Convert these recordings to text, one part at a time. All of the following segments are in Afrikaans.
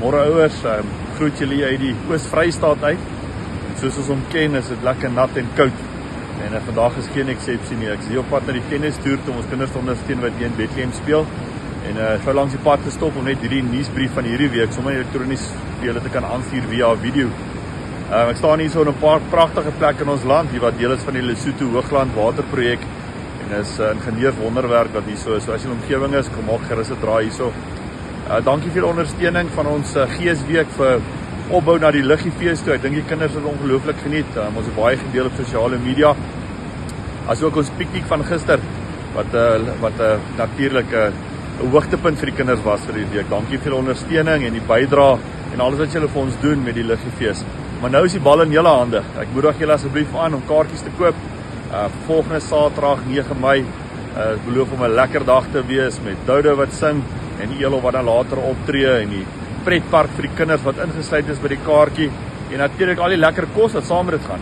Môre ouers, groet julle uit die Oos-Vrystaat uit. En soos ons hom ken, is dit lekker nat en koud. En vandag is geen eksepsie nie. Ek is hier op pad na die tennistoer om ons kinders te ondersteun wat hier in Bethlehem speel. En ek het langs die pad gestop om net hierdie nuusbrief van hierdie week sommer elektronies vir julle te kan aanstuur via video. Ek staan hier so in 'n paar pragtige plekke in ons land, hier wat deel is van die Lesotho Hoogland waterprojek. En is ingenieurs wonderwerk wat hier so is. So as jy in die omgewing is, kom maak gerus 'n draai hierso. Dankie vir die ondersteuning van ons Geesweek vir opbou na die Liggefees toe. Ek dink die kinders het ongelooflik geniet. Ons het baie gedeel op sosiale media. Asook ons piknik van gister wat natuurlik 'n hoogtepunt vir die kinders was vir die week. Dankie vir die ondersteuning en die bydrae en alles wat julle vir ons doen met die Liggefees. Maar nou is die bal in julle hande. Ek moedig julle asseblief aan om kaartjies te koop. Volgende Saterdag 9 Mei beloof om 'n lekker dag te wees met Doude wat sing en die Elo wat dan later optree en die pretpark vir die kinders wat ingesluit is by die kaartjie en natuurlik al die lekker kos wat saam met dit gaan.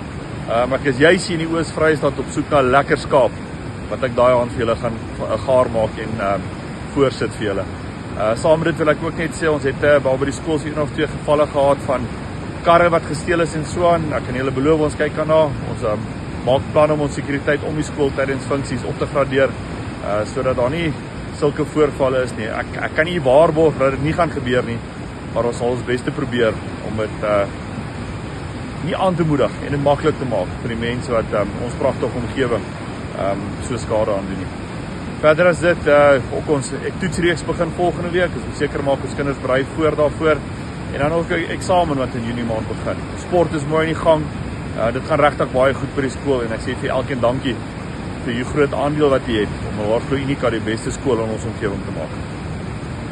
Ek is juis hier in die Oos-Vrystaat op soek na lekker skaap wat ek daai aand vir julle gaan gaar maak en voorsit vir julle. Saam met dit wil ek ook net sê ons het by die skool so 1 of 2 gevalle gehad van karre wat gesteel is en so aan. Ek kan julle beloof ons kyk daarna. Ons maak planne om ons sekuriteit om die skool tydens funksies op te gradeer sodat daar nie sulke voorvalle is nie. Ek kan nie waarborg dat dit nie gaan gebeur nie, maar ons sal ons bes te probeer om dit nie aan te moedig en dit maklik te maak vir die mense wat ons pragtige omgewing so skade aan doen nie. Verder as dit, ook ons toetsreeks begin volgende week, dus ons seker maak ons kinders berei voor daarvoor en dan ook 'n eksamen wat in Junie maand begin. Sport is mooi in die gang. Dit gaan regtig baie goed by die skool en ek sê vir elkeen dankie vir die groot aandeel wat jy het om Laerskool Unika die beste skool in ons omgewing te maak.